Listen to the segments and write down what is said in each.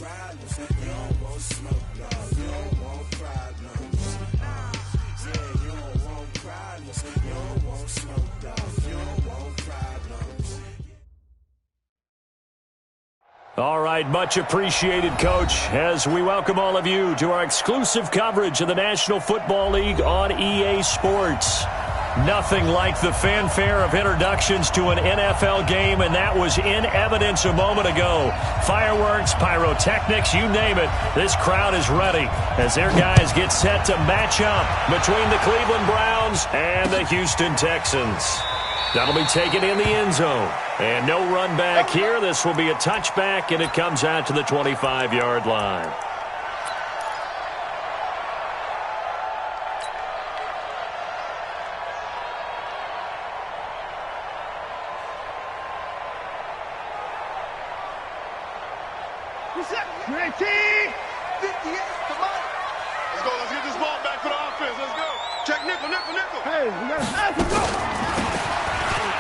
problems. You don't want smoke, dog. You don't want problems. Yeah, you don't want problems. You don't want smoke, dog. You don't want problems. All right, much appreciated, Coach, as we welcome all of you to our exclusive coverage of the National Football League on EA Sports. Nothing like the fanfare of introductions to an NFL game, and that was in evidence a moment ago. Fireworks, pyrotechnics, you name it. This crowd is ready as their guys get set to match up between the Cleveland Browns and the Houston Texans. That'll be taken in the end zone. And no run back here. This will be a touchback, and it comes out to the 25-yard line. Let's get this ball back for the offense. Let's go. Check nickel. Hey, we got to go.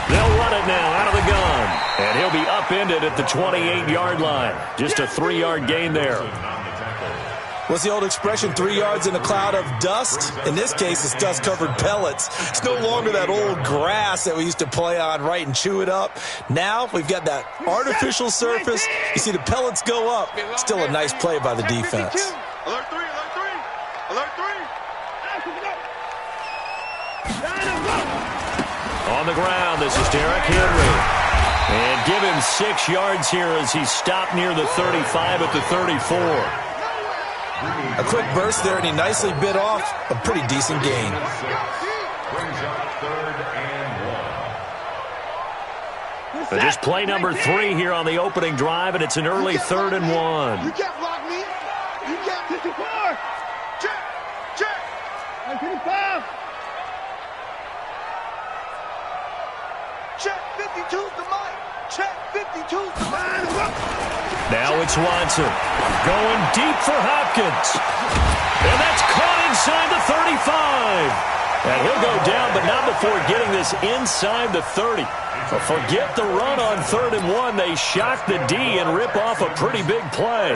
They'll run it now out of the gun. And he'll be upended at the 28-yard line. Just a 3-yard gain there. What's the old expression, 3 yards in a cloud of dust? In this case, it's dust-covered pellets. It's no longer that old grass that we used to play on, right, and chew it up. Now we've got that artificial surface. You see the pellets go up. Still a nice play by the defense. Alert 3. On the ground, this is Derrick Henry. And give him 6 yards here as he's stopped near the 35 at the 34. A quick burst there, and he nicely bit off a pretty decent gain. But just play number 3 here on the opening drive, and it's an early 3rd and 1. You can't block me. You can't 54. Check. 55. Check 52's the mic. Check 52's the mic. Now it's Watson going deep for Hopkins. And that's caught inside the 35. And he'll go down, but not before getting this inside the 30. Forget the run on 3rd and 1. They shock the D and rip off a pretty big play.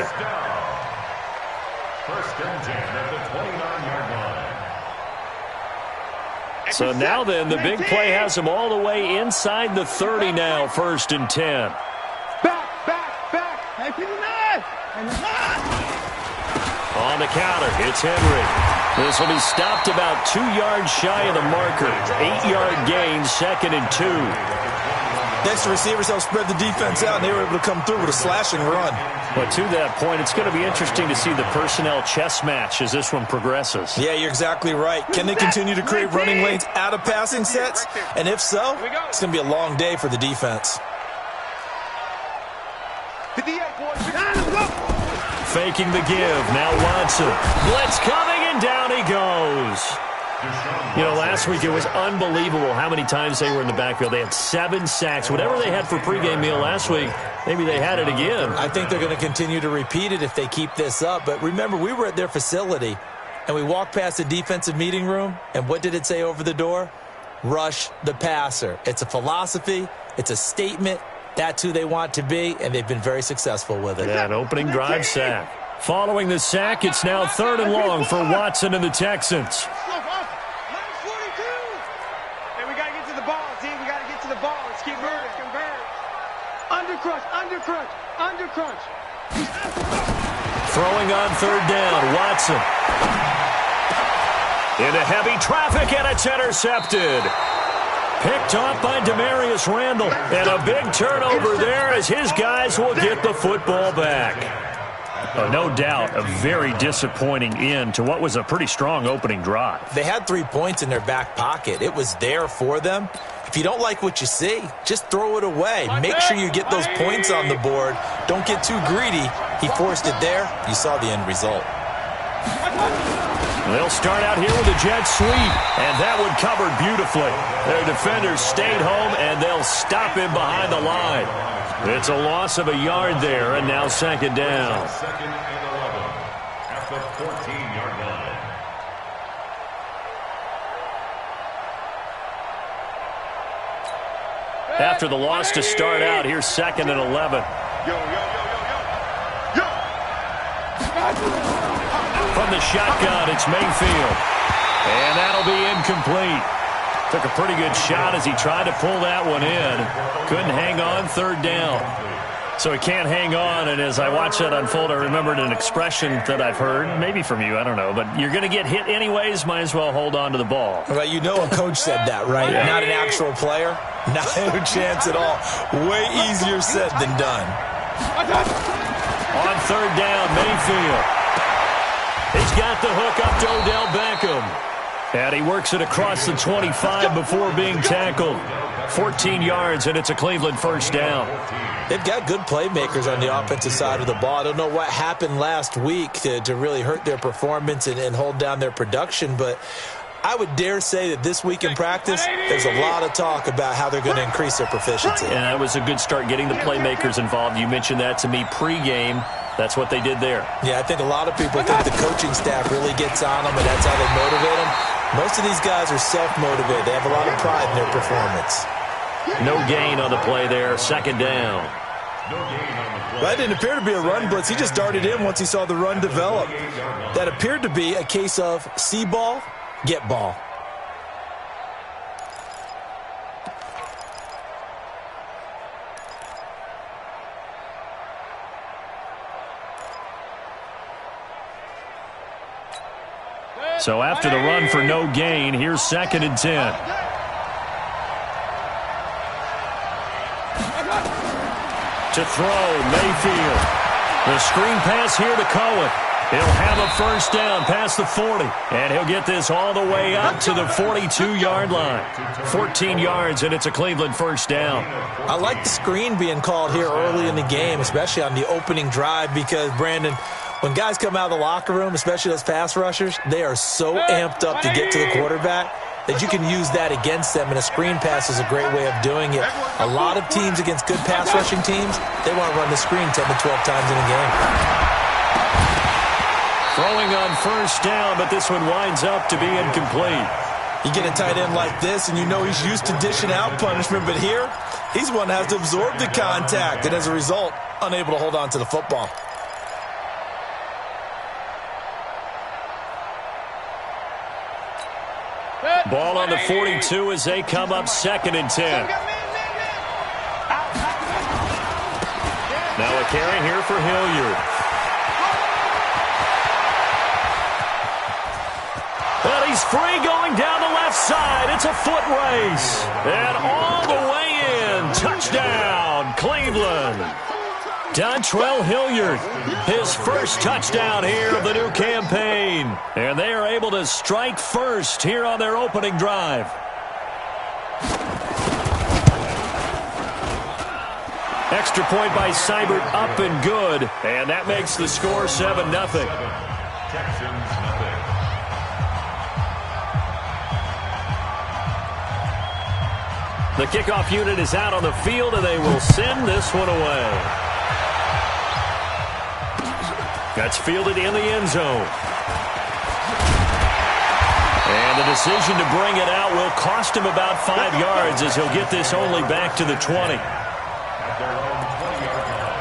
First and 10 at the 29-yard line. So now then, the big play has them all the way inside the 30 now, 1st and 10. Back. On the counter, it's Henry. This will be stopped about 2 yards shy of the marker. 8-yard gain, 2nd and 2. Next, the receivers helped spread the defense out, and they were able to come through with a slashing run. But to that point, it's going to be interesting to see the personnel chess match as this one progresses. Yeah, you're exactly right. Can they continue to create running lanes out of passing sets? And if so, it's going to be a long day for the defense. 58, boys. Faking the give. Now Watson. Blitz coming, and down he goes. You know, last week it was unbelievable how many times they were in the backfield. They had 7 sacks. Whatever they had for pregame meal last week, maybe they had it again. I think they're going to continue to repeat it if they keep this up. But remember, we were at their facility, and we walked past the defensive meeting room, and what did it say over the door? Rush the passer. It's a philosophy. It's a statement. That's who they want to be, and they've been very successful with it. Yeah, an opening drive sack. Following the sack, it's now 3rd and long for Watson and the Texans. Undercrunch. Throwing on 3rd down, Watson. Into heavy traffic, and it's intercepted. Picked off by Demarius Randall. And a big turnover there as his guys will get the football back. No doubt a very disappointing end to what was a pretty strong opening drive. They had 3 points in their back pocket. It was there for them. If you don't like what you see, just throw it away. Make sure you get those points on the board. Don't get too greedy. He forced it there. You saw the end result. They'll start out here with a jet sweep, and that one covered beautifully. Their defenders stayed home, and they'll stop him behind the line. It's a loss of a yard there, and now 2nd down. 2nd and 11 at the 14-yard line. After the loss to start out, here's 2nd and 11. Yo. From the shotgun, it's Mayfield. And that'll be incomplete. Took a pretty good shot as he tried to pull that one in. Couldn't hang on, third down. So he can't hang on, and as I watched that unfold, I remembered an expression that I've heard, maybe from you, I don't know, but you're going to get hit anyways, might as well hold on to the ball. Well, you know a coach said that, right? Yeah. Not an actual player. Not a chance at all. Way easier said than done. On third down, Mayfield. He's got the hook up to Odell Beckham. And he works it across the 25 before being tackled. 14 yards, and it's a Cleveland first down. They've got good playmakers on the offensive side of the ball. I don't know what happened last week to really hurt their performance and hold down their production, but I would dare say that this week in practice, there's a lot of talk about how they're going to increase their proficiency. And that was a good start, getting the playmakers involved. You mentioned that to me pregame. That's what they did there. Yeah, I think a lot of people think the coaching staff really gets on them, and that's how they motivate them. Most of these guys are self-motivated. They have a lot of pride in their performance. No gain on the play there, second down. That didn't appear to be a run blitz. He just darted in once he saw the run develop. That appeared to be a case of see ball, get ball. So after the run for no gain, here's second and 10. To throw, Mayfield. The screen pass here to Cohen. He'll have a first down past the 40. And he'll get this all the way up to the 42-yard line. 14 yards, and it's a Cleveland first down. I like the screen being called here early in the game, especially on the opening drive, because, Brandon, when guys come out of the locker room, especially those pass rushers, they are so amped up to get to the quarterback that you can use that against them, and a screen pass is a great way of doing it. A lot of teams against good pass rushing teams, they want to run the screen 10 to 12 times in a game. Throwing on first down, but this one winds up to be incomplete. You get a tight end like this, and you know he's used to dishing out punishment, but here, he's one that has to absorb the contact, and as a result, unable to hold on to the football. Ball on the 42 as they come up second and 10. Now a carry here for Hilliard. Well, he's free going down the left side. It's a foot race. And all the way in. Touchdown, Cleveland. Dontrell Hilliard, his first touchdown here of the new campaign. And they are able to strike first here on their opening drive. Extra point by Seibert, up and good. And that makes the score 7-0. Texans nothing. The kickoff unit is out on the field, and they will send this one away. That's fielded in the end zone. And the decision to bring it out will cost him about 5 yards as he'll get this only back to the 20. At their own 20-yard line.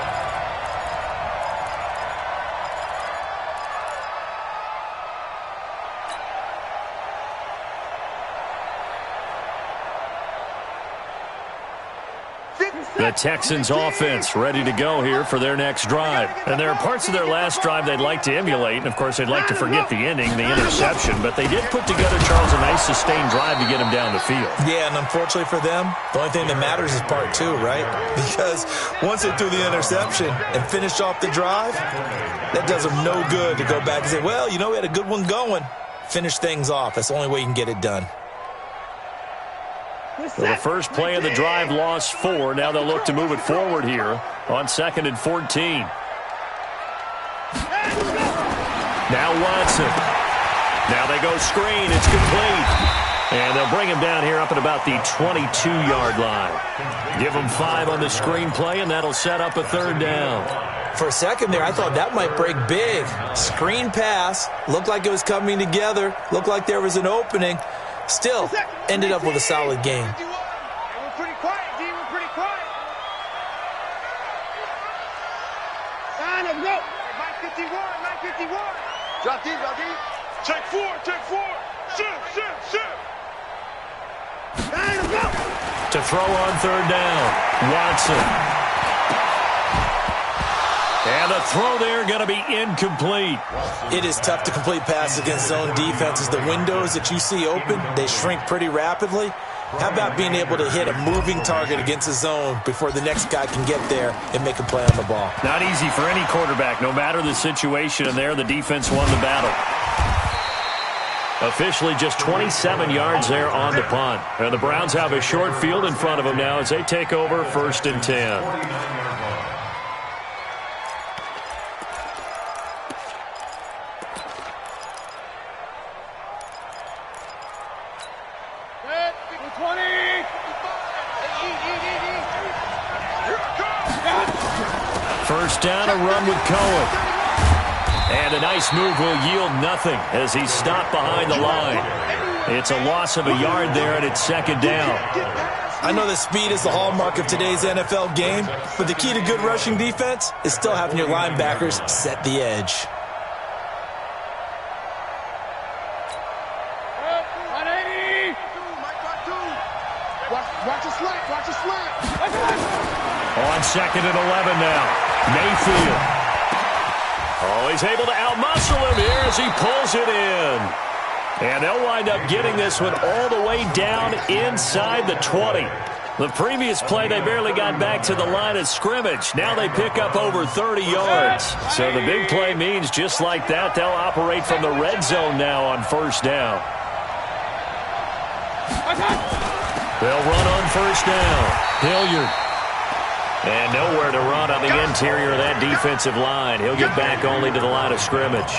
The Texans offense ready to go here for their next drive. And there are parts of their last drive they'd like to emulate. And, of course, they'd like to forget the ending, the interception. But they did put together, Charles, a nice sustained drive to get him down the field. Yeah, and unfortunately for them, the only thing that matters is part two, right? Because once they threw the interception and finished off the drive, that does them no good to go back and say, well, you know, we had a good one going. Finish things off. That's the only way you can get it done. Well, the first play of the drive lost 4. Now they'll look to move it forward here on 2nd and 14. Now Watson. Now they go screen. It's complete. And they'll bring him down here up at about the 22-yard line. Give him 5 on the screen play, and that'll set up a 3rd down. For a second there, I thought that might break big. Screen pass. Looked like it was coming together. Looked like there was an opening. Still, ended up with a solid game. We're pretty quiet, D. We're pretty quiet. Let's go. 951, 951. Drop deep, drop deep. Check four, check four. Shift. Hey, let's go. To throw on third down, Watson. And the throw there going to be incomplete. It is tough to complete passes against zone defenses. The windows that you see open, they shrink pretty rapidly. How about being able to hit a moving target against a zone before the next guy can get there and make a play on the ball? Not easy for any quarterback, no matter the situation. And there, the defense won the battle. Officially just 27 yards there on the punt. And the Browns have a short field in front of them now as they take over 1st and 10. First down, a run with Cohen. And a nice move will yield nothing as he's stopped behind the line. It's a loss of a yard there, and it's 2nd down. I know that speed is the hallmark of today's NFL game, but the key to good rushing defense is still having your linebackers set the edge. Watch the slant. On 2nd and 11 now. Mayfield. Oh, he's able to outmuscle him here as he pulls it in. And they'll wind up getting this one all the way down inside the 20. The previous play, they barely got back to the line of scrimmage. Now they pick up over 30 yards. So the big play means just like that, they'll operate from the red zone now on 1st down. They'll run on 1st down. Hilliard. And nowhere to run on the interior of that defensive line. He'll get back only to the line of scrimmage.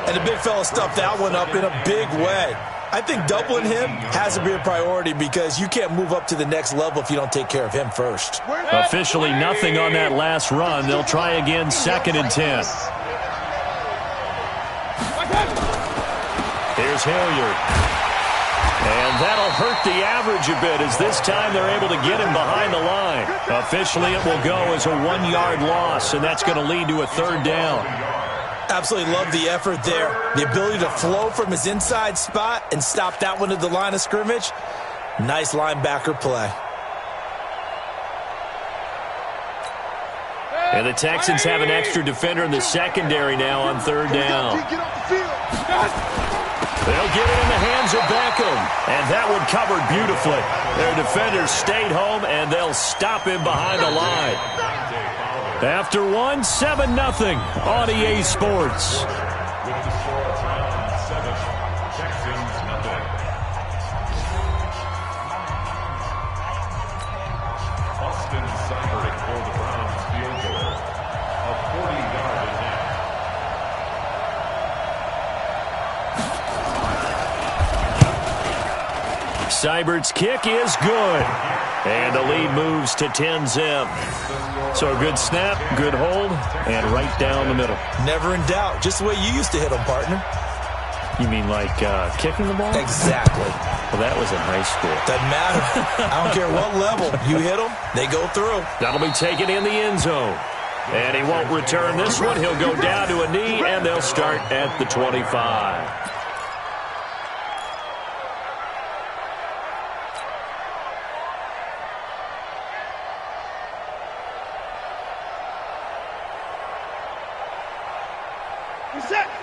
And the big fella stuffed that one up in a big way. I think doubling him has to be a priority because you can't move up to the next level if you don't take care of him first. Officially nothing on that last run. They'll try again 2nd and 10. Here's Hilliard. And that'll hurt the average a bit as this time they're able to get him behind the line. Officially, it will go as a 1-yard loss, and that's going to lead to a 3rd down. Absolutely love the effort there. The ability to flow from his inside spot and stop that one at the line of scrimmage. Nice linebacker play. And the Texans have an extra defender in the secondary now on 3rd down. They'll get it in the hands of Beckham. And that one covered beautifully. Their defenders stayed home, and they'll stop him behind the line. After 7-0 on EA Sports. With the score of round 7, Texans nothing. Austin Seibert for the Browns field goal. A 40-yard attempt. Seibert's kick is good. And the lead moves to 10-zip. So a good snap, good hold, and right down the middle. Never in doubt. Just the way you used to hit them, partner. You mean like kicking the ball? Exactly. Well, that was in high school. Doesn't matter. I don't care what level. You hit them, they go through. That'll be taken in the end zone. And he won't return this one. He'll go down to a knee, and they'll start at the 25.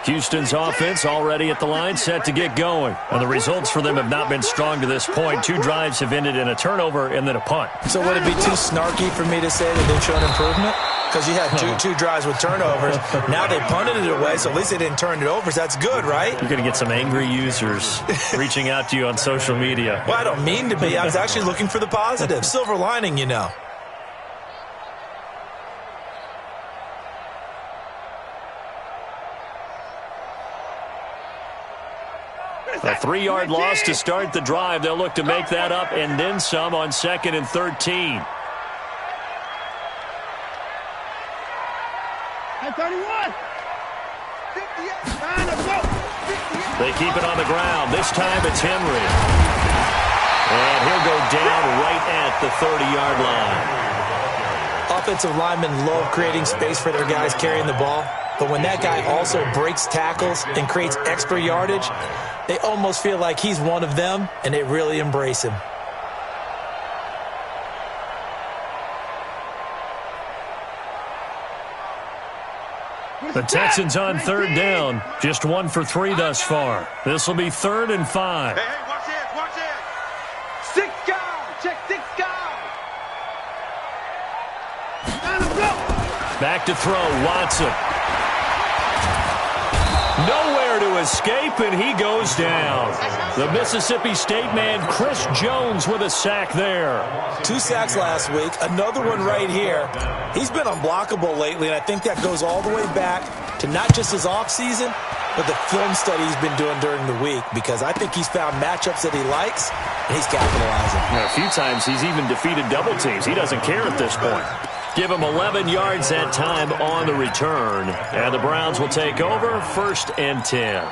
Houston's offense already at the line, set to get going. And the results for them have not been strong to this point. 2 drives have ended in a turnover and then a punt. So would it be too snarky for me to say that they've shown improvement? Because you had two drives with turnovers. Now they punted it away, so at least they didn't turn it over. So that's good, right? You're going to get some angry users reaching out to you on social media. Well, I don't mean to be. I was actually looking for the positive. Silver lining, you know. A 3-yard loss to start the drive. They'll look to make that up and then some on 2nd and 13. They keep it on the ground. This time it's Henry. And he'll go down right at the 30-yard line. offensive linemen love creating space for their guys carrying the ball, but when that guy also breaks tackles and creates extra yardage, they almost feel like he's one of them, and they really embrace him. The Texans on third down. Just 1 for 3 thus far. This will be 3rd and 5. Hey, watch this, watch this. 6 guys, check 6 guys. Back to throw, Watson. Nowhere to escape, and he goes down. The Mississippi State man, Chris Jones, with a sack there. 2 sacks last week, another one right here. He's been unblockable lately, and I think that goes all the way back to not just his offseason, but the film study he's been doing during the week, because I think he's found matchups that he likes, and he's capitalizing. A few times he's even defeated double teams. He doesn't care at this point. Give him 11 yards that time on the return. And the Browns will take over, 1st and 10.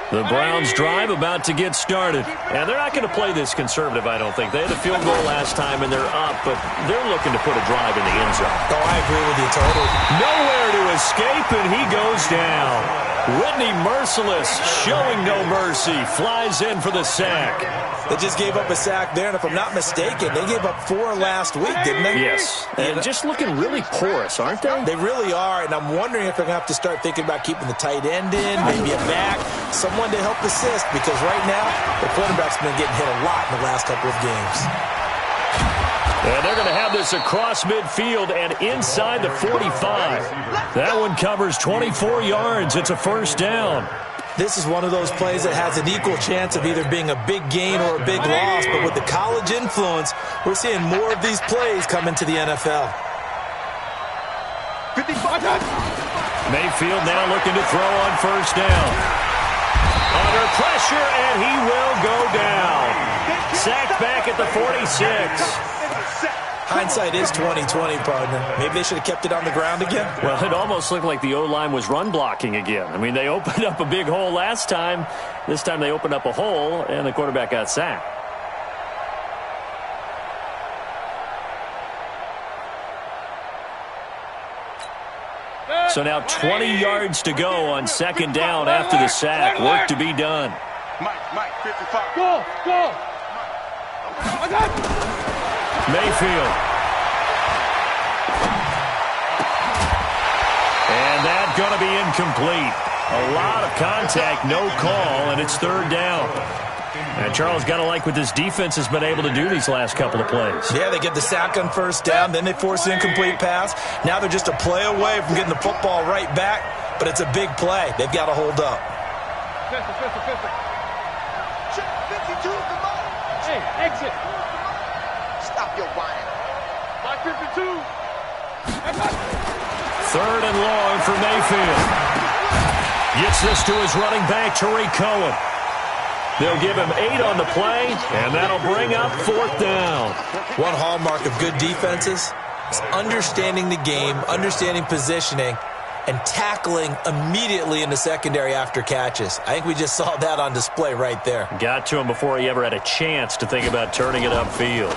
The Browns drive about to get started. And they're not going to play this conservative, I don't think. They had a field goal last time, and they're up, but they're looking to put a drive in the end zone. Oh, I agree with you totally. Nowhere to escape, and he goes down. Whitney Merciless, showing no mercy, flies in for the sack. They just gave up a sack there, and if I'm not mistaken, they gave up 4 last week, didn't they? Yes, and just looking really porous, aren't they? They really are, and I'm wondering if they're going to have to start thinking about keeping the tight end in, maybe a back, someone to help assist, because right now, the quarterback's been getting hit a lot in the last couple of games. And they're going to have this across midfield and inside the 45. That one covers 24 yards. It's a 1st down. This is one of those plays that has an equal chance of either being a big gain or a big loss, but with the college influence, we're seeing more of these plays come into the NFL. Mayfield now looking to throw on 1st down. Under pressure, and he will go down. Sacked back at the 46. Hindsight is 20/20, partner. Maybe they should have kept it on the ground again. Well, it almost looked like the O-line was run blocking again. I mean, they opened up a big hole last time. This time they opened up a hole, and the quarterback got sacked. So now 20 yards to go on 2nd down after the sack. Work to be done. Mike, 55. Go. Mayfield. And that's going to be incomplete. A lot of contact, no call, and it's 3rd down. And Charles, got to like what this defense has been able to do these last couple of plays. Yeah, they get the sack on 1st down, then they force an incomplete pass. Now they're just a play away from getting the football right back, but it's a big play. They've got to hold up. Check 52, come on. Hey, exit. Stop your whining. 52. 3rd and long for Mayfield. Gets this to his running back, Tariq Cohen. They'll give him 8 on the play, and that'll bring up 4th down. One hallmark of good defenses is understanding the game, understanding positioning, and tackling immediately in the secondary after catches. I think we just saw that on display right there. Got to him before he ever had a chance to think about turning it upfield.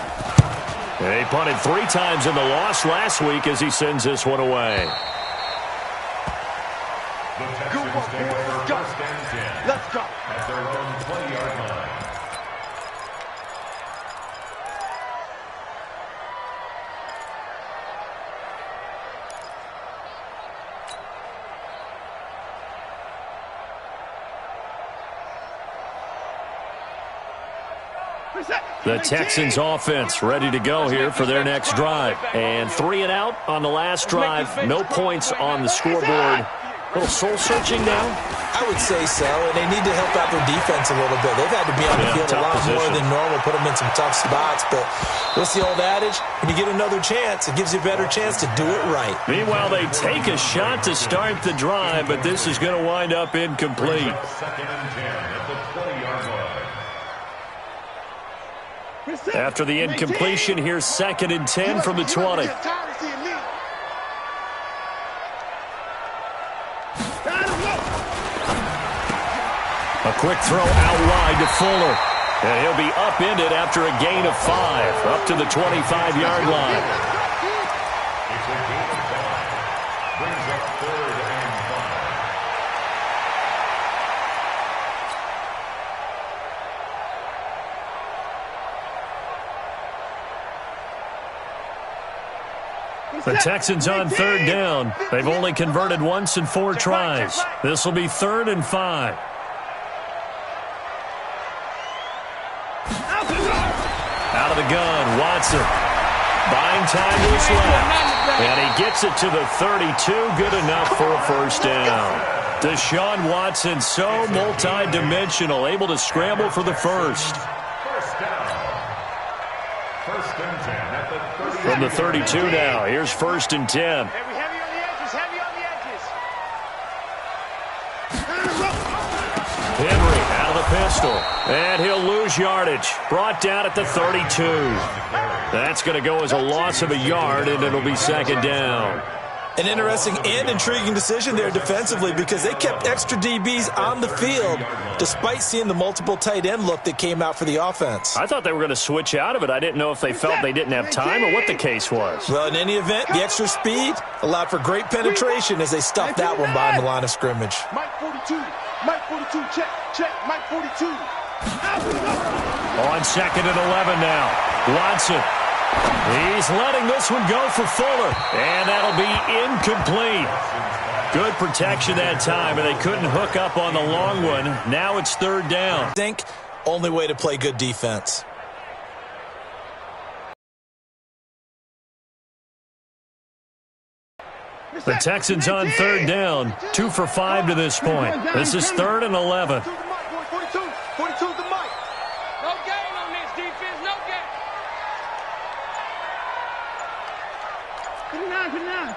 He punted 3 times in the loss last week as he sends this one away. Good work, boys. Go. Let's go. At their own 20-yard line. The Texans offense ready to go here for their next drive. And 3 and out on the last drive. No points on the scoreboard. A little soul-searching now? I would say so, and they need to help out their defense a little bit. They've had to be on the field a lot more than normal, put them in some tough spots. But what's the old adage? When you get another chance, it gives you a better chance to do it right. Meanwhile, they take a shot to start the drive, but this is going to wind up incomplete. 2nd and 10 at the 20-yard line. After the incompletion, here's 2nd and 10 from the 20. A quick throw out wide to Fuller. And he'll be upended after a gain of 5, up to the 25-yard line. It's a gain of 5. Brings up 3rd and 5. The Texans on 3rd down. They've only converted once in 4 tries. This will be 3rd and 5. Out of the gun, Watson. Buying time to his left. And he gets it to the 32. Good enough for a first down. Deshaun Watson, so multi-dimensional, able to scramble for the first. First down. 1st and 10 at the 30. From the 32 now, here's 1st and 10. Heavy on the edges, heavy on the edges. Henry out of the pistol. And he'll lose yardage. Brought down at the 32. That's going to go as a loss of a yard, and it'll be 2nd down. An interesting and intriguing decision there defensively because they kept extra DBs on the field despite seeing the multiple tight end look that came out for the offense. I thought they were going to switch out of it. I didn't know if they felt they didn't have time or what the case was. Well, in any event, the extra speed allowed for great penetration as they stuffed that one behind the line of scrimmage. Mike 42, Mike 42, check, Mike 42. On 2nd and 11 now. Watson. He's letting this one go for Fuller. And that'll be incomplete. Good protection that time, and they couldn't hook up on the long one. Now it's 3rd down. I think only way to play good defense. The Texans on 3rd down. 2 for 5 to this point. This is 3rd and 11. 42 to Mike. No gain on this defense, no gain. 59.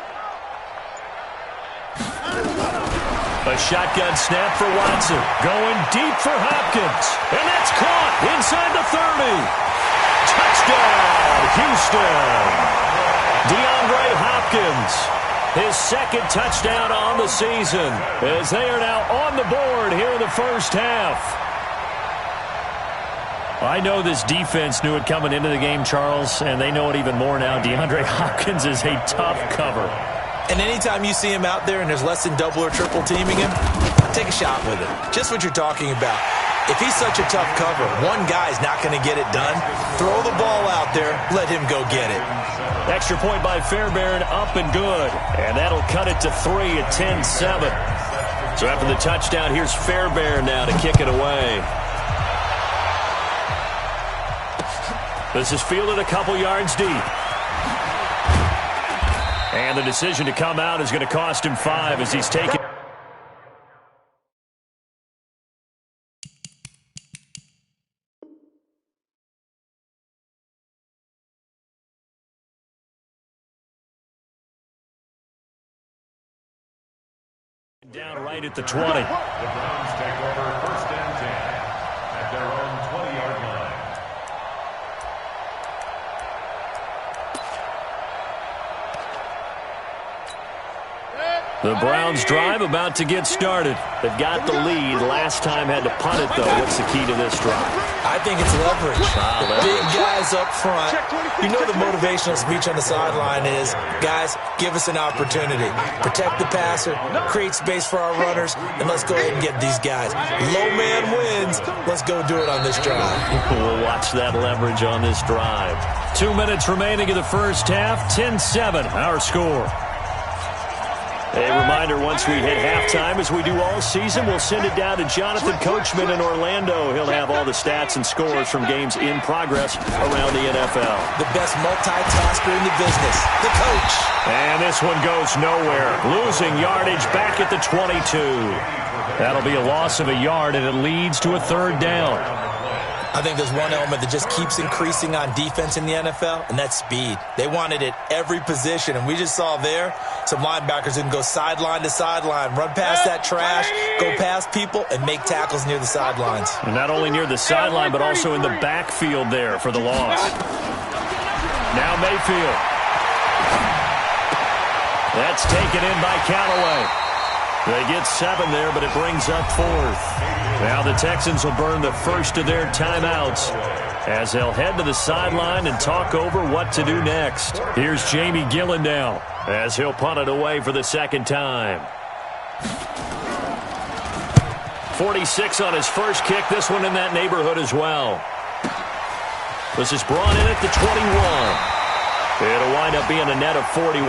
A shotgun snap for Watson. Going deep for Hopkins. And that's caught inside the 30. Touchdown, Houston. DeAndre Hopkins. His 2nd touchdown on the season as they are now on the board here in the first half. I know this defense knew it coming into the game, Charles, and they know it even more now. DeAndre Hopkins is a tough cover. And anytime you see him out there and there's less than double or triple teaming him, take a shot with it. Just what you're talking about. If he's such a tough cover, one guy's not going to get it done. Throw the ball out there, let him go get it. Extra point by Fairbairn, up and good. And that'll cut it to 3 at 10-7. So after the touchdown, here's Fairbairn now to kick it away. This is fielded a couple yards deep. And the decision to come out is going to cost him 5 as he's taken. Down right at the 20. The Browns take over 1st and 10 at their own 20-yard line. The Browns drive about to get started. They've got the lead. Last time had to punt it, though. What's the key to this drive? I think it's leverage. Big guys up front. You know the motivational speech on the sideline is, guys, give us an opportunity. Protect the passer, create space for our runners, and let's go ahead and get these guys. Low man wins. Let's go do it on this drive. We'll watch that leverage on this drive. 2 minutes remaining in the first half. 10-7, our score. A reminder, once we hit halftime, as we do all season, we'll send it down to Jonathan Coachman in Orlando. He'll have all the stats and scores from games in progress around the NFL. The best multitasker in the business, the coach. And this one goes nowhere. Losing yardage back at the 22. That'll be a loss of a yard, and it leads to a 3rd down. I think there's one element that just keeps increasing on defense in the NFL, and that's speed. They want it at every position, and we just saw there some linebackers who can go sideline to sideline, run past that trash, go past people, and make tackles near the sidelines. And not only near the sideline, but also in the backfield there for the loss. Now Mayfield. That's taken in by Callaway. They get 7 there, but it brings up 4th. Now the Texans will burn the first of their timeouts as they'll head to the sideline and talk over what to do next. Here's Jamie Gillen now as he'll punt it away for the second time. 46 on his first kick. This one in that neighborhood as well. This is brought in at the 21. It'll wind up being a net of 41.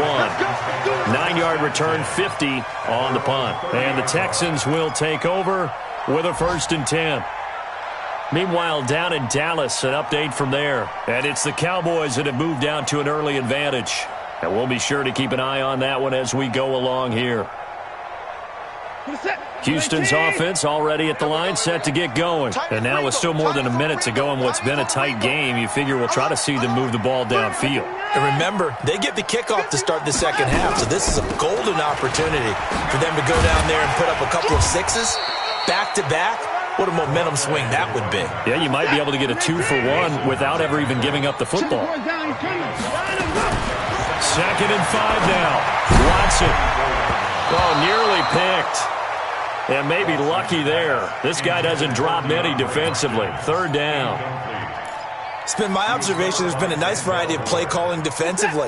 9-yard return, 50 on the punt. And the Texans will take over with a 1st and 10. Meanwhile, down in Dallas, an update from there. And it's the Cowboys that have moved down to an early advantage. And we'll be sure to keep an eye on that one as we go along here. Houston's offense already at the line, set to get going. And now with still more than a minute to go in what's been a tight game, you figure we'll try to see them move the ball downfield. And remember, they get the kickoff to start the second half, so this is a golden opportunity for them to go down there and put up a couple of 6s back-to-back. What a momentum swing that would be. Yeah, you might be able to get a 2-for-1 without ever even giving up the football. 2nd and 5 now. Watson. Oh, nearly picked. And maybe lucky there. This guy doesn't drop many defensively. 3rd down. It's been my observation there's been a nice variety of play calling defensively.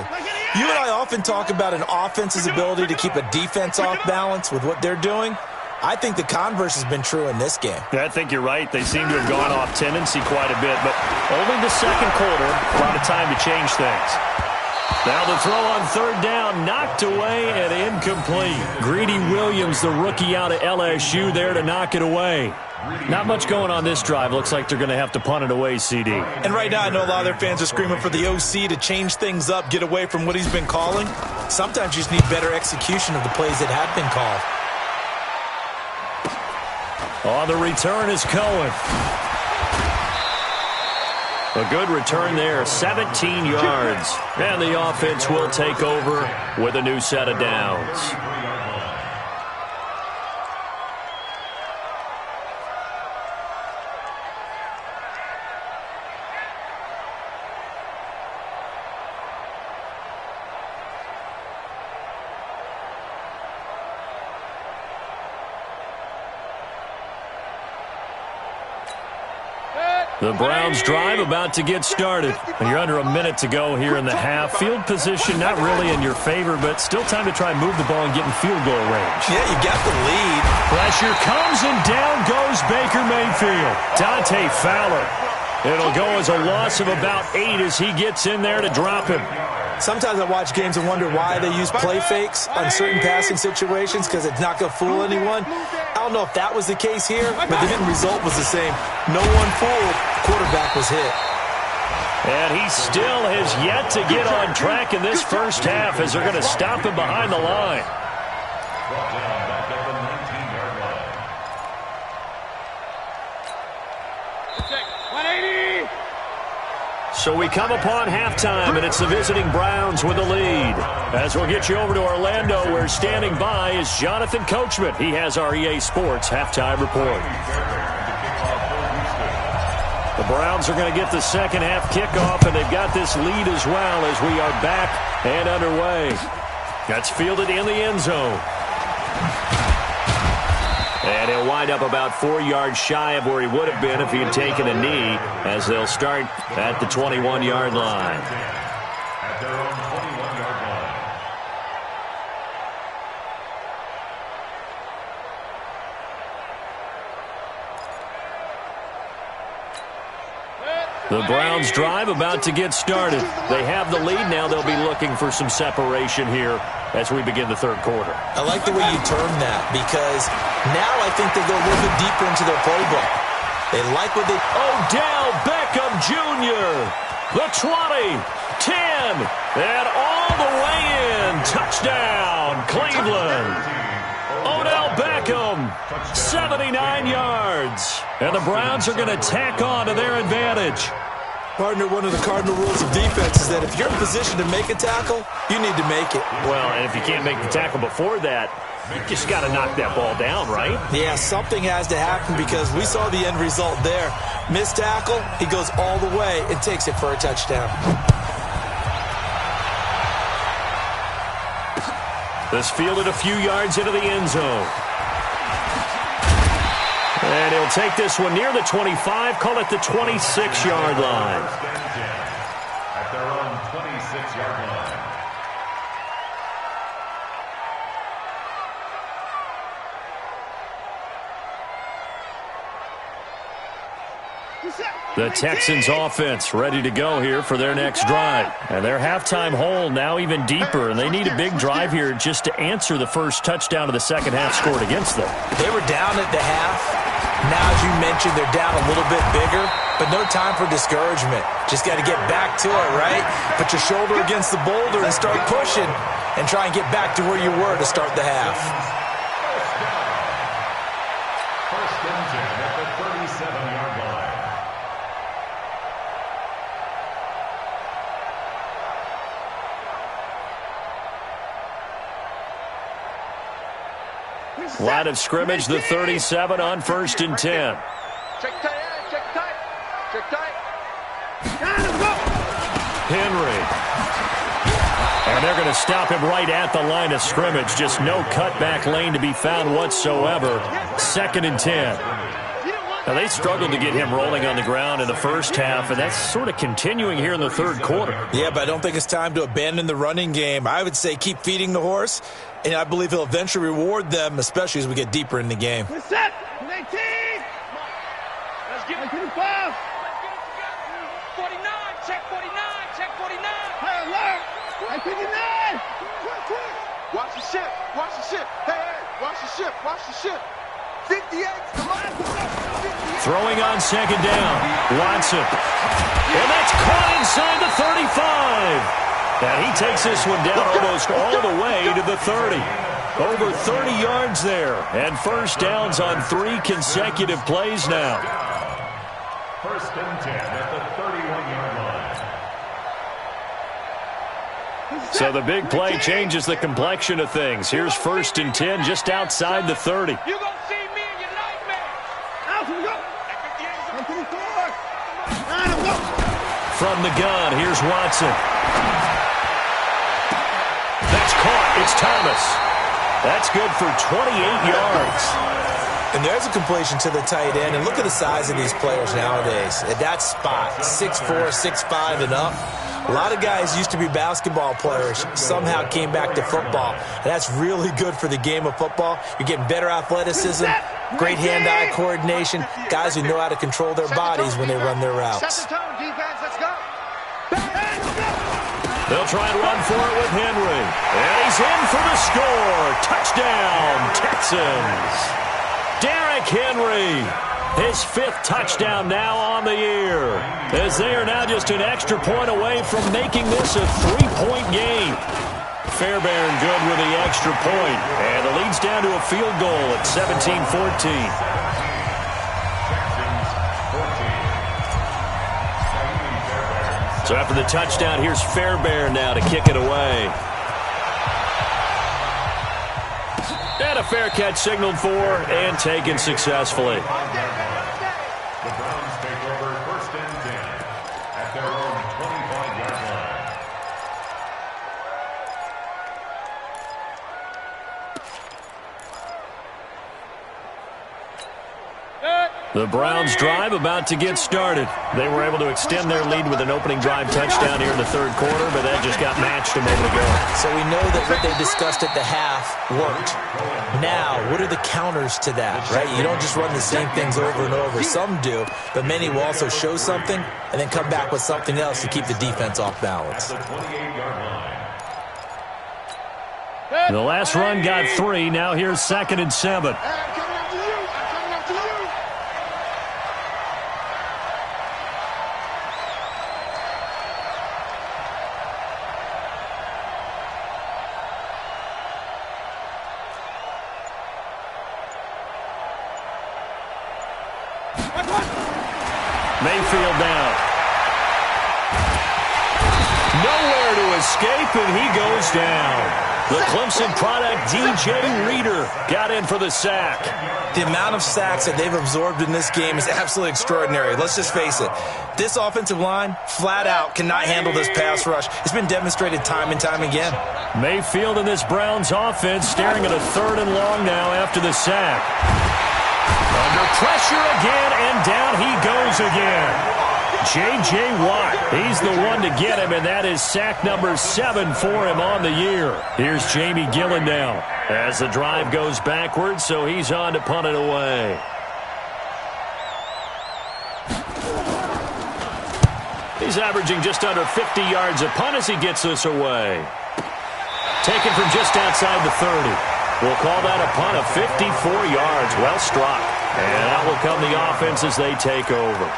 You and I often talk about an offense's ability to keep a defense off balance with what they're doing. I think the converse has been true in this game. I think you're right. They seem to have gone off tendency quite a bit, but only the second quarter, a lot of time to change things. Now the throw on 3rd down, knocked away and incomplete. Greedy Williams, the rookie out of LSU, there to knock it away. Not much going on this drive. Looks like they're going to have to punt it away, CD. And right now I know a lot of their fans are screaming for the OC to change things up, get away from what he's been calling. Sometimes you just need better execution of the plays that have been called. On the return is Cohen. A good return there, 17 yards. And the offense will take over with a new set of downs. The Browns drive about to get started. And you're under a minute to go here in the half. Field position not really in your favor, but still time to try and move the ball and get in field goal range. Yeah, you got the lead. Pressure comes and down goes Baker Mayfield. Dante Fowler. It'll go as a loss of about 8 as he gets in there to drop him. Sometimes I watch games and wonder why they use play fakes on certain passing situations because it's not going to fool anyone. I don't know if that was the case here, but the end result was the same. No one fooled. Quarterback was hit. And he still has yet to get on track in this first half as they're going to stop him behind the line. Brought down back at the 19-yard line. So we come upon halftime, and it's the visiting Browns with the lead. As we'll get you over to Orlando, where standing by is Jonathan Coachman. He has our EA Sports halftime report. The Browns are going to get the second half kickoff, and they've got this lead as well as we are back and underway. That's fielded in the end zone. And he'll wind up about 4 yards shy of where he would have been if he had taken a knee, as they'll start at the 21-yard line. At their own 21-yard line. The Browns drive about to get started. They have the lead now. They'll be looking for some separation here as we begin the third quarter. I like the way you term that because now I think they go a little bit deeper into their playbook. They like what they... Odell Beckham Jr. The 20, 10, and all the way in. Touchdown, Cleveland. Odell Beckham, 79 yards. And the Browns are going to tack on to their advantage. Partner, one of the cardinal rules of defense is that if you're in position to make a tackle, you need to make it. Well, and if you can't make the tackle before that, you just got to knock that ball down, right? Yeah, something has to happen because we saw the end result there. Missed tackle, he goes all the way and takes it for a touchdown. This fielded a few yards into the end zone. And he'll take this one near the 25, call it the 26-yard line. At their own 26-yard line. The Texans offense ready to go here for their next drive. And their halftime hole now even deeper, and they need a big drive here just to answer the first touchdown of the second half scored against them. They were down at the half. Now, as you mentioned, they're down a little bit bigger, but no time for discouragement. Just got to get back to it, right? Put your shoulder against the boulder and start pushing and try and get back to where you were to start the half. First and 10 at the 37-yard line. Line of scrimmage, the 37 on first and 10. Check tight, check tight, check tight. Henry. And they're going to stop him right at the line of scrimmage. Just no cutback lane to be found whatsoever. Second and 10. Now, they struggled to get him rolling on the ground in the first half, and that's sort of continuing here in the third quarter. Yeah, but I don't think it's time to abandon the running game. I would say keep feeding the horse, and I believe he'll eventually reward them, especially as we get deeper in the game. We're set. 18. Let's get it. 25. 49. Check 49. Check 49. Hey, alert. 59. Watch the ship. Watch the ship. Hey, watch the ship. Watch the ship. 58. Throwing on second down. Watson. And that's caught inside the 35. And he takes this one down almost all the way to the 30. Over 30 yards there. And first downs on 3 consecutive plays now. First and 10 at the 31-yard line. So the big play changes the complexion of things. Here's first and 10 just outside the 30. You're going to see me in your nightmare. Out we go. From the gun, here's Watson. That's caught. It's Thomas. That's good for 28 yards. And there's a completion to the tight end. And look at the size of these players nowadays. At that spot, 6'4", 6'5", and up. A lot of guys used to be basketball players, somehow came back to football. And that's really good for the game of football. You're getting better athleticism, great hand-eye coordination, guys who know how to control their bodies when they run their routes. They'll try and run for it with Henry. And he's in for the score. Touchdown, Texans. Derrick Henry. His 5th touchdown now on the year, as they are now just an extra point away from making this a 3-point game. Fairbairn good with the extra point, and the lead's down to a field goal at 17-14. So after the touchdown, here's Fairbairn now to kick it away. And a fair catch signaled for and taken successfully. The Browns take over first and 10 at their own 25-yard line. The Browns drive about to get started. They were able to extend their lead with an opening drive touchdown here in the third quarter, but that just got matched a moment ago. So we know that what they discussed at the half worked. Now, what are the counters to that, right? You don't just run the same things over and over. Some do, but many will also show something and then come back with something else to keep the defense off balance. The 28-yard line. The last run got 3. Now here's 2nd and 7. Mayfield down. Nowhere to escape, and he goes down. The Clemson product, DJ Reader, got in for the sack. The amount of sacks that they've absorbed in this game is absolutely extraordinary. Let's just face it. This offensive line, flat out, cannot handle this pass rush. It's been demonstrated time and time again. Mayfield and this Browns offense staring at a 3rd and long now after the sack. Under pressure again, and down he goes again. J.J. Watt, he's the one to get him, and that is sack number 7 for him on the year. Here's Jamie Gillen now as the drive goes backwards, so he's on to punt it away. He's averaging just under 50 yards a punt as he gets this away. Taken from just outside the 30. We'll call that a punt of 54 yards. Well struck. And out will come the offense as they take over.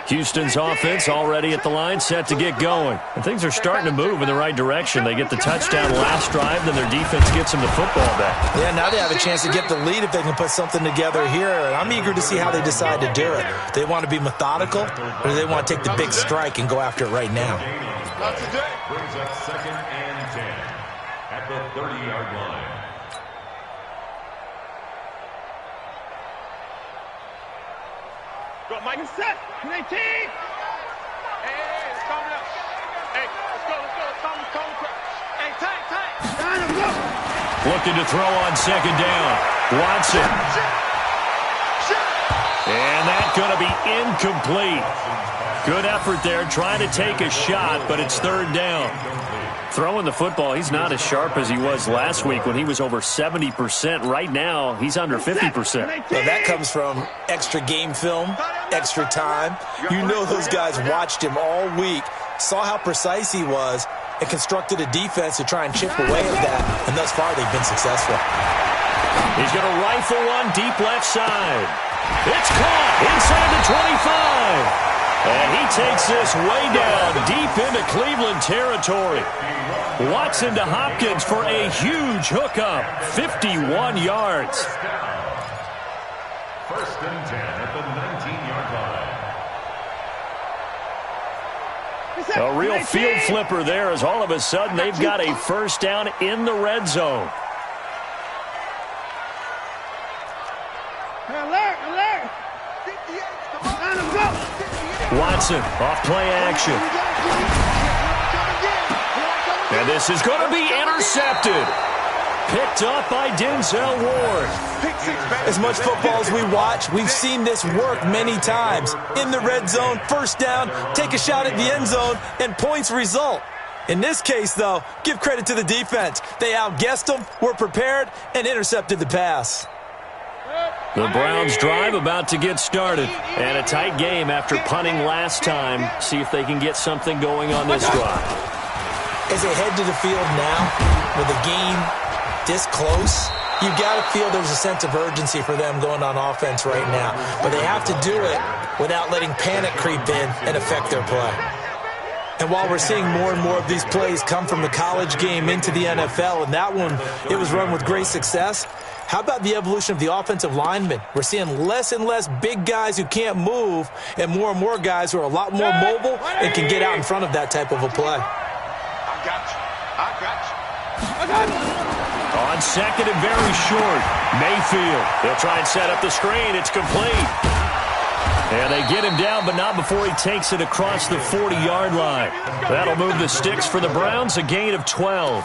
Houston's offense already at the line, set to get going. And things are starting to move in the right direction. They get the touchdown last drive, then their defense gets them the football back. Yeah, now they have a chance to get the lead if they can put something together here. And I'm eager to see how they decide to do it. Do they want to be methodical, or do they want to take the big strike and go after it right now? Not today. Brings up 2nd and 10 at the 30-yard line. Go, Mike. Set. 18. Hey, it's coming up. Hey, let's go. It's coming. Hey, tight. Looking to throw on 2nd down. Watson. And that's going to be incomplete. Good effort there, trying to take a shot, but it's 3rd down. Throwing the football, he's not as sharp as he was last week when he was over 70%. Right now, he's under 50%. Well, that comes from extra game film, extra time. You know those guys watched him all week, saw how precise he was, and constructed a defense to try and chip away at that. And thus far, they've been successful. He's going to rifle one deep left side. It's caught inside the 25. And he takes this way down deep into Cleveland territory. Watson to Hopkins for a huge hookup. 51 yards. 1st and 10 at the 19-yard line. A real field flipper there as all of a sudden they've got a 1st down in the red zone. Alert. Watson off play action. And this is going to be intercepted. Picked up by Denzel Ward. As much football as we watch, we've seen this work many times. In the red zone, 1st down, take a shot at the end zone, and points result. In this case, though, give credit to the defense. They outguessed them, were prepared, and intercepted the pass. The Browns drive about to get started. And a tight game after punting last time. See if they can get something going on this drive. As they head to the field now, with the game this close, you've got to feel there's a sense of urgency for them going on offense right now. But they have to do it without letting panic creep in and affect their play. And while we're seeing more and more of these plays come from the college game into the NFL, and that one, it was run with great success, how about the evolution of the offensive linemen? We're seeing less and less big guys who can't move and more guys who are a lot more mobile and can get out in front of that type of a play. I got you. On 2nd and very short, Mayfield. They'll try and set up the screen. It's complete. And they get him down, but not before he takes it across the 40-yard line. That'll move the sticks for the Browns, a gain of 12.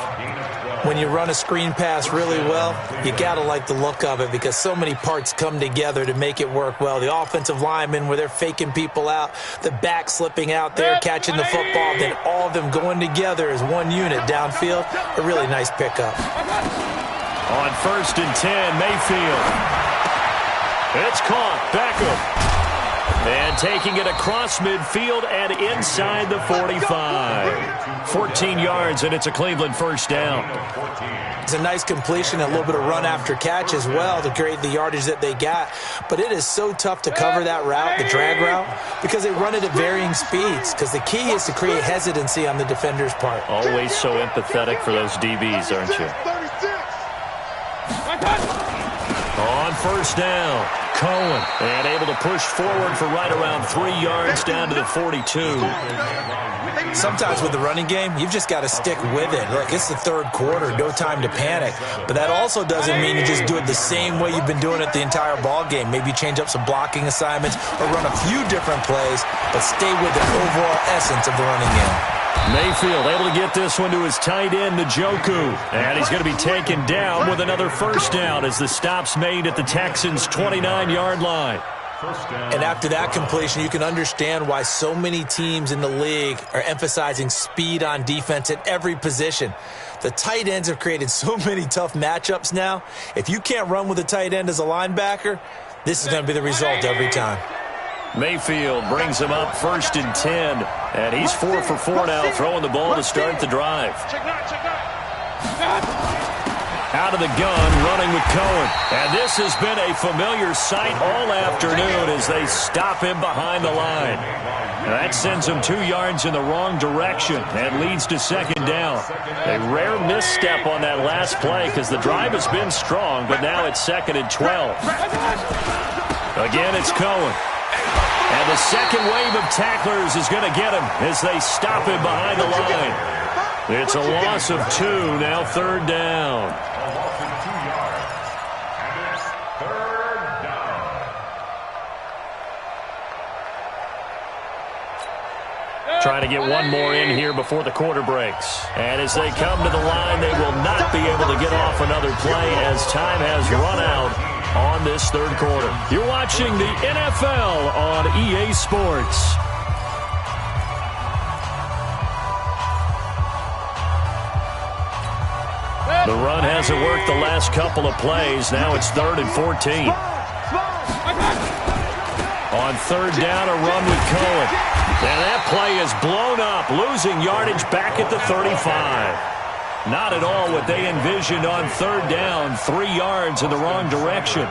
When you run a screen pass really well, you got to like the look of it because so many parts come together to make it work well. The offensive linemen, where they're faking people out, the back slipping out there, catching the football, then all of them going together as one unit downfield. A really nice pickup. On 1st and 10, Mayfield. It's caught. Beckham. And taking it across midfield and inside the 45. 14 yards, and it's a Cleveland first down. It's a nice completion, a little bit of run after catch as well to create the yardage that they got. But it is so tough to cover that route, the drag route, because they run it at varying speeds, because the key is to create hesitancy on the defender's part. Always so empathetic for those DBs, aren't you? On first down, Cohen, and able to push forward for right around 3 yards down to the 42. Sometimes with the running game, you've just got to stick with it. Look, it's the third quarter, no time to panic. But that also doesn't mean you just do it the same way you've been doing it the entire ball game. Maybe change up some blocking assignments or run a few different plays, but stay with the overall essence of the running game. Mayfield able to get this one to his tight end, Njoku. And he's going to be taken down with another first down as the stop's made at the Texans' 29-yard line. And after that completion, you can understand why so many teams in the league are emphasizing speed on defense at every position. The tight ends have created so many tough matchups now. If you can't run with a tight end as a linebacker, this is going to be the result every time. Mayfield brings him up 1st and 10. And he's 4 for 4 now, throwing the ball to start the drive. Out of the gun, running with Cohen. And this has been a familiar sight all afternoon as they stop him behind the line. And that sends him 2 yards in the wrong direction and leads to second down. A rare misstep on that last play because the drive has been strong, but now it's 2nd and 12. Again, it's Cohen. And the second wave of tacklers is going to get him as they stop him behind the line. It's a loss of 2, now 3rd down. Trying to get one more in here before the quarter breaks. And as they come to the line, they will not be able to get off another play as time has run out on this third quarter. You're watching the NFL on EA Sports. The run hasn't worked the last couple of plays. Now it's 3rd and 14. On 3rd down, a run with Cohen. And that play is blown up, losing yardage back at the 35. Not at all what they envisioned on 3rd down. 3 yards in the wrong direction.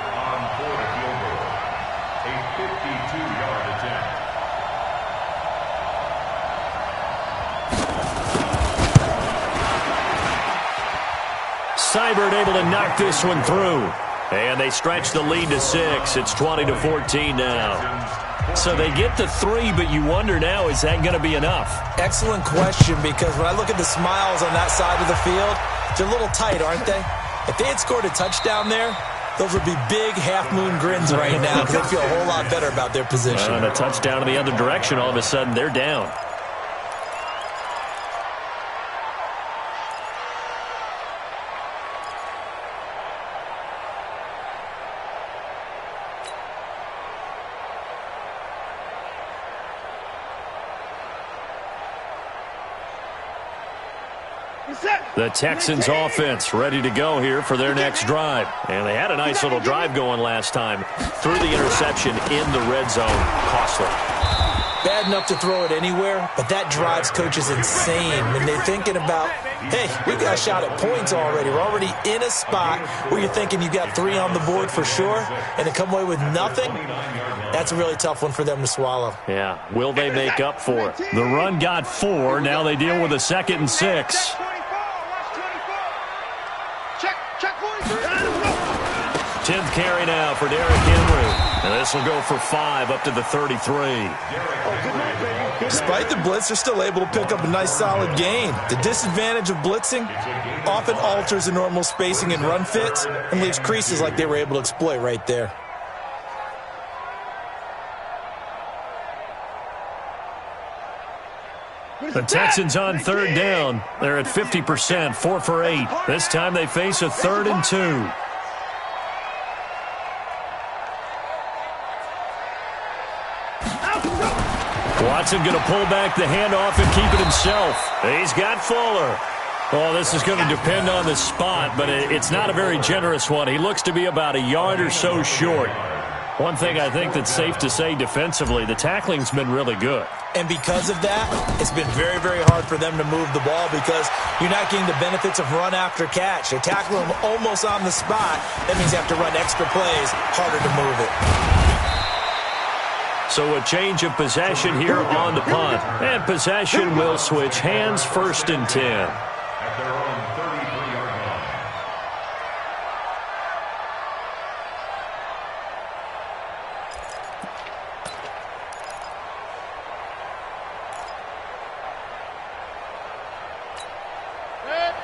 Seibert able to knock this one through. And they stretch the lead to 6. It's 20-14 now. So they get to 3, but you wonder now, is that going to be enough? Excellent question, because when I look at the smiles on that side of the field, they're a little tight, aren't they? If they had scored a touchdown there, those would be big half-moon grins right now because they feel a whole lot better about their position. And a touchdown in the other direction, all of a sudden they're down. The Texans offense ready to go here for their next drive. And they had a nice little drive going last time. Threw the interception in the red zone. Costly. Bad enough to throw it anywhere, but that drives coaches insane when they're thinking about, hey, we've got a shot at points already. We're already in a spot where you're thinking you got 3 on the board for sure, and to come away with nothing, that's a really tough one for them to swallow. Yeah. Will they make up for it? The run got 4. Now they deal with a 2nd and 6. Check 43. 10th carry now for Derrick Henry. And this will go for 5 up to the 33. Despite the blitz, they're still able to pick up a nice solid gain. The disadvantage of blitzing often alters the normal spacing and run fits and leaves creases like they were able to exploit right there. The Texans on 3rd down. They're at 50%, 4 for 8. This time they face a 3rd and 2. Watson going to pull back the handoff and keep it himself. He's got Fuller. Well, this is going to depend on the spot, but it's not a very generous one. He looks to be about a yard or so short. One thing I think that's safe to say defensively, the tackling's been really good. And because of that, it's been very, very hard for them to move the ball because you're not getting the benefits of run after catch. They tackle them almost on the spot. That means you have to run extra plays, harder to move it. So a change of possession here on the punt. And possession will switch hands, 1st and 10. At their own 33-yard line.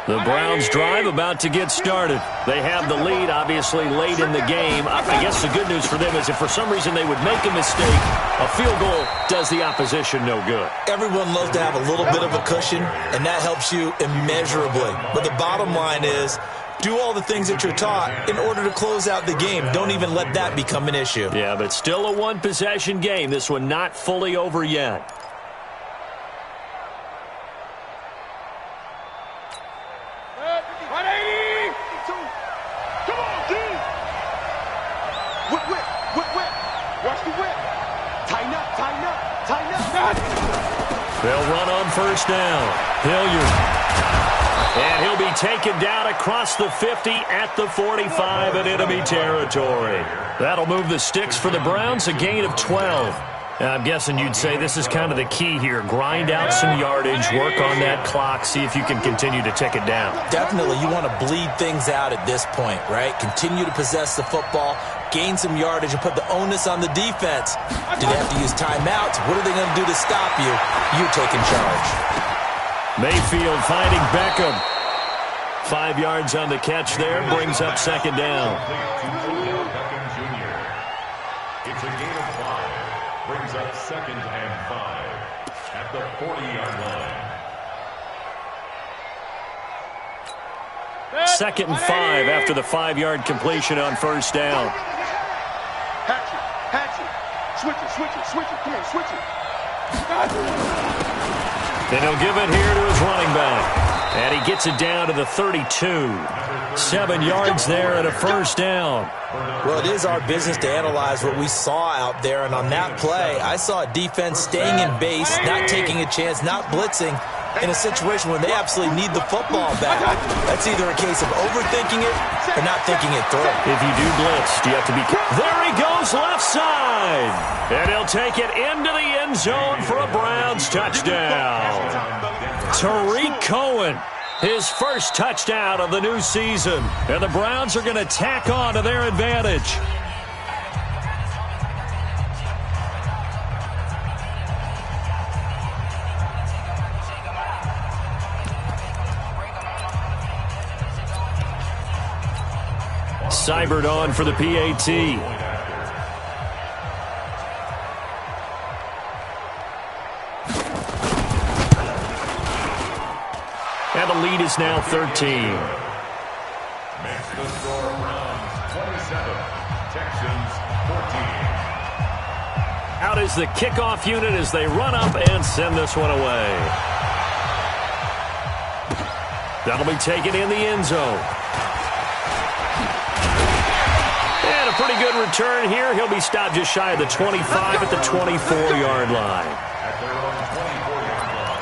The Browns drive about to get started. They have the lead, obviously, late in the game. I guess the good news for them is if for some reason they would make a mistake, a field goal does the opposition no good. Everyone loves to have a little bit of a cushion, and that helps you immeasurably. But the bottom line is, do all the things that you're taught in order to close out the game. Don't even let that become an issue. Yeah, but still a one-possession game. This one not fully over yet. They'll run on 1st down. Hilliard. And he'll be taken down across the 50 at the 45 in enemy territory. That'll move the sticks for the Browns, a gain of 12. I'm guessing you'd say this is kind of the key here. Grind out some yardage, work on that clock, see if you can continue to tick it down. Definitely, you want to bleed things out at this point, right? Continue to possess the football, gain some yardage, and put the onus on the defense. Do they have to use timeouts? What are they going to do to stop you? You're taking charge. Mayfield finding Beckham. 5 yards on the catch there, brings up 2nd down. It's a gain of 5. Brings up 2nd and 5 at the 40-yard line. 2nd and 5 after the 5-yard completion on 1st down. Hatchet. Switch it. Come on, switch it. And he'll give it here to his running back. And he gets it down to the 32. 7 yards there and a 1st down. Well, it is our business to analyze what we saw out there. And on that play, I saw a defense staying in base, not taking a chance, not blitzing, in a situation where they absolutely need the football back. That's either a case of overthinking it or not thinking it through. If you do blitz, do you have to be... There he goes, left side. And he'll take it into the end zone for a Browns touchdown. Tariq Cohen, his first touchdown of the new season. And the Browns are going to tack on to their advantage. Seibert on for the PAT. And the lead is now 13. Makes the score Browns 27, Texans 14. Out is the kickoff unit as they run up and send this one away. That'll be taken in the end zone. And a pretty good return here. He'll be stopped just shy of the 25 at the 24-yard line. At their own 24-yard line.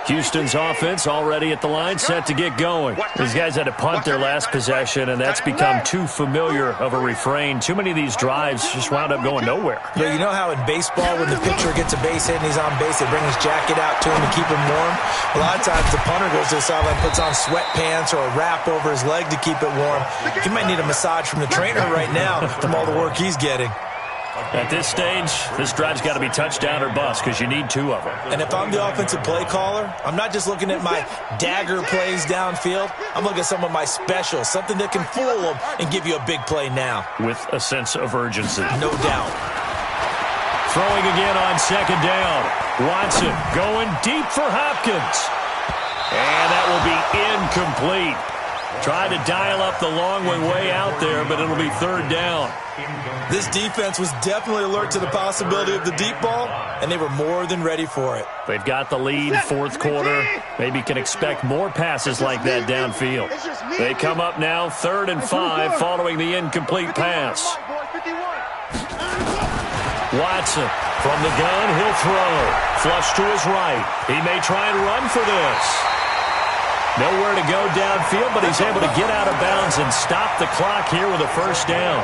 Houston's offense already at the line, set to get going. These guys had to punt their last possession, and that's become too familiar of a refrain. Too many of these drives just wound up going nowhere. Yeah, you know how in baseball, when the pitcher gets a base hit and he's on base, they bring his jacket out to him to keep him warm? A lot of times the punter goes to the sideline, puts on sweatpants or a wrap over his leg to keep it warm. He might need a massage from the trainer right now from all the work he's getting. At this stage, this drive's got to be touchdown or bust because you need 2 of them. And if I'm the offensive play caller, I'm not just looking at my dagger plays downfield. I'm looking at some of my specials, something that can fool them and give you a big play now. With a sense of urgency. No doubt. Throwing again on 2nd down. Watson going deep for Hopkins. And that will be incomplete. Tried to dial up the long one way out there, but it'll be third down. This defense was definitely alert to the possibility of the deep ball, and they were more than ready for it. They've got the lead, fourth quarter. Maybe can expect more passes like that downfield. They come up now, 3rd and 5, following the incomplete pass. Watson from the gun, he'll throw. Flush to his right. He may try and run for this. Nowhere to go downfield, but he's able to get out of bounds and stop the clock here with a first down.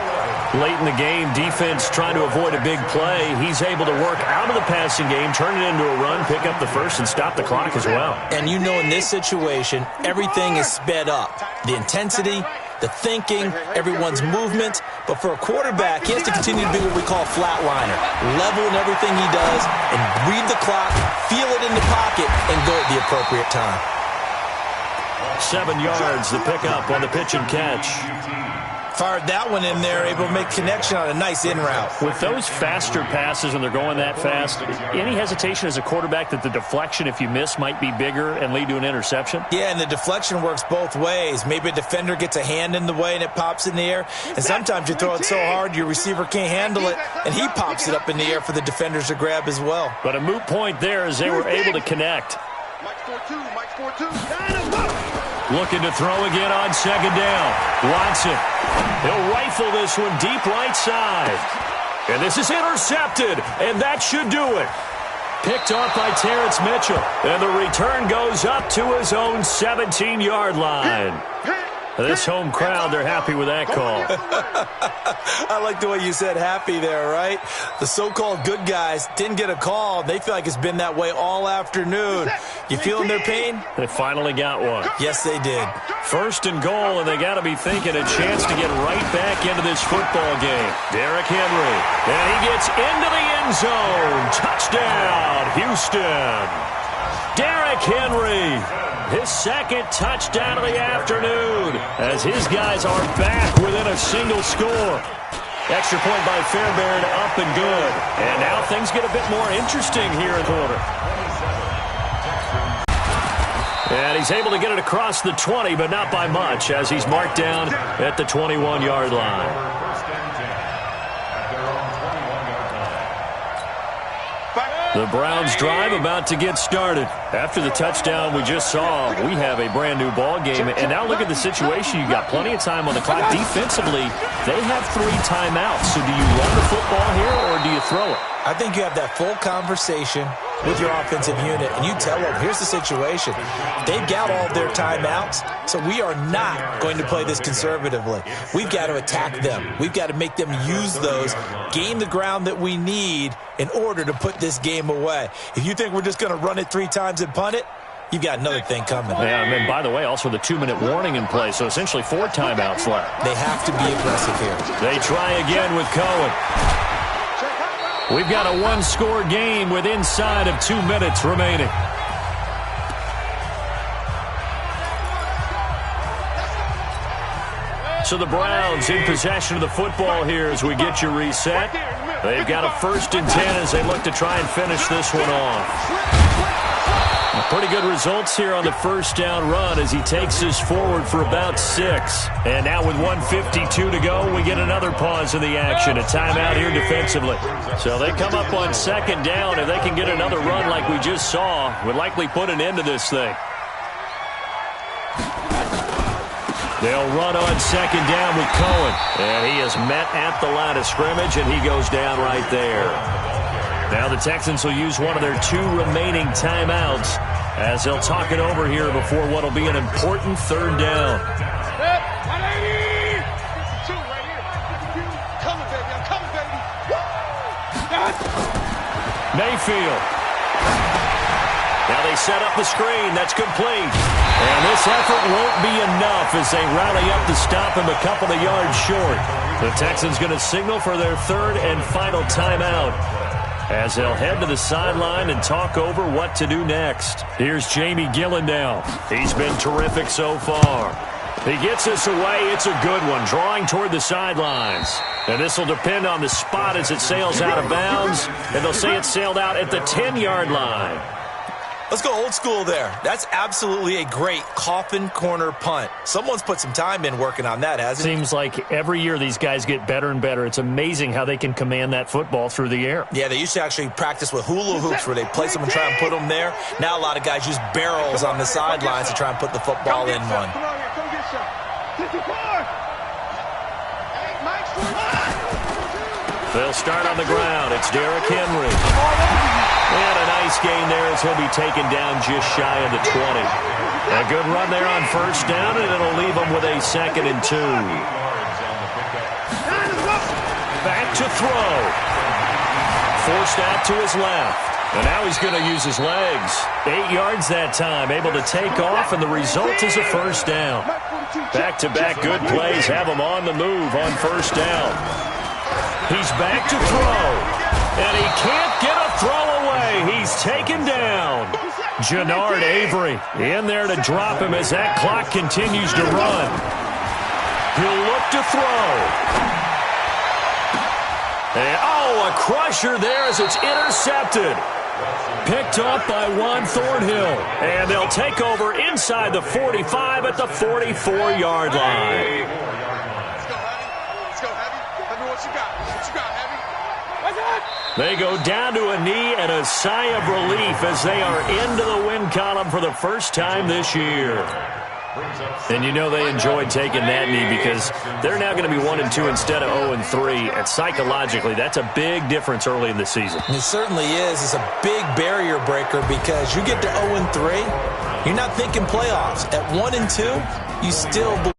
Late in the game, defense trying to avoid a big play. He's able to work out of the passing game, turn it into a run, pick up the first, and stop the clock as well. And you know in this situation, everything is sped up. The intensity, the thinking, everyone's movement. But for a quarterback, he has to continue to be what we call a flatliner. Level in everything he does and read the clock, feel it in the pocket, and go at the appropriate time. 7 yards, the pickup on the pitch and catch. Fired that one in there, able to make connection on a nice in route. With those faster passes and they're going that fast, any hesitation as a quarterback that the deflection, if you miss, might be bigger and lead to an interception? Yeah, and the deflection works both ways. Maybe a defender gets a hand in the way and it pops in the air, and sometimes you throw it so hard your receiver can't handle it, and he pops it up in the air for the defenders to grab as well. But a moot point there as they were able to connect. Mike's 4-2. Looking to throw again on second down. Watson. He'll rifle this one deep right side. And this is intercepted, and that should do it. Picked off by Terrence Mitchell. And the return goes up to his own 17-yard line. This home crowd, they're happy with that call. I like the way you said happy there, right? The so-called good guys didn't get a call. They feel like it's been that way all afternoon. You feeling their pain? They finally got one. Yes, they did. 1st and goal, and they got to be thinking a chance to get right back into this football game. Derrick Henry, and he gets into the end zone. Touchdown, Houston. Derrick Henry, his 2nd touchdown of the afternoon, as his guys are back within a single score. Extra point by Fairbairn, up and good. And now things get a bit more interesting here in the quarter. And he's able to get it across the 20, but not by much, as he's marked down at the 21-yard line. The Browns drive about to get started. After the touchdown we just saw, we have a brand-new ball game. And now look at the situation. You've got plenty of time on the clock. Defensively, they have 3 timeouts. So do you run the football here or do you throw it? I think you have that full conversation with your offensive unit, and you tell them, here's the situation. They've got all of their timeouts, so we are not going to play this conservatively. We've got to attack them. We've got to make them use those, gain the ground that we need in order to put this game away. If you think we're just going to run it 3 times and punt it, you've got another thing coming. Yeah, and by the way, also the 2-minute warning in play, so essentially 4 timeouts left. They have to be aggressive here. They try again with Cohen. We've got a 1-score game with inside of 2 minutes remaining. So the Browns in possession of the football here as we get you reset. They've got a 1st and 10 as they look to try and finish this one off. Pretty good results here on the first down run as he takes us forward for about 6. And now with 1:52 to go, we get another pause in the action. A timeout here defensively. So they come up on 2nd down. If they can get another run like we just saw, would likely put an end to this thing. They'll run on 2nd down with Cohen. And he is met at the line of scrimmage, and he goes down right there. Now the Texans will use one of their 2 remaining timeouts as they'll talk it over here before what will be an important 3rd down. Mayfield. Now they set up the screen. That's complete. And this effort won't be enough as they rally up to stop him a couple of yards short. The Texans going to signal for their 3rd and final timeout as they'll head to the sideline and talk over what to do next. Here's Jamie Gillendow. He's been terrific so far. He gets us away. It's a good one, drawing toward the sidelines. And this will depend on the spot as it sails out of bounds. And they'll say it sailed out at the 10-yard line. Let's go old school there. That's absolutely a great coffin corner punt. Someone's put some time in working on that, hasn't it? Seems like every year these guys get better and better. It's amazing how they can command that football through the air. Yeah, they used to actually practice with hula hoops where they place them and try and put them there. Now a lot of guys use barrels on the sidelines to try and put the football in one. Come on here, come get some. 54. They'll start on the ground. It's Derrick Henry. And a nice gain there as he'll be taken down just shy of the 20. A good run there on first down, and it'll leave him with a 2nd and 2. Back to throw. Forced out to his left. And now he's going to use his legs. 8 yards that time, able to take off, and the result is a first down. Back-to-back good plays have him on the move on first down. He's back to throw, and he can't get a throw away. He's taken down. Jannard Avery in there to drop him as that clock continues to run. He'll look to throw. And, a crusher there as it's intercepted. Picked up by Juan Thornhill, and they'll take over inside the 45 at the 44-yard line. They go down to a knee and a sigh of relief as they are into the win column for the first time this year. And you know they enjoyed taking that knee because they're now going to be 1-2 instead of 0-3. And psychologically, that's a big difference early in the season. It certainly is. It's a big barrier breaker because you get to 0-3, you're not thinking playoffs. At 1-2, you still believe.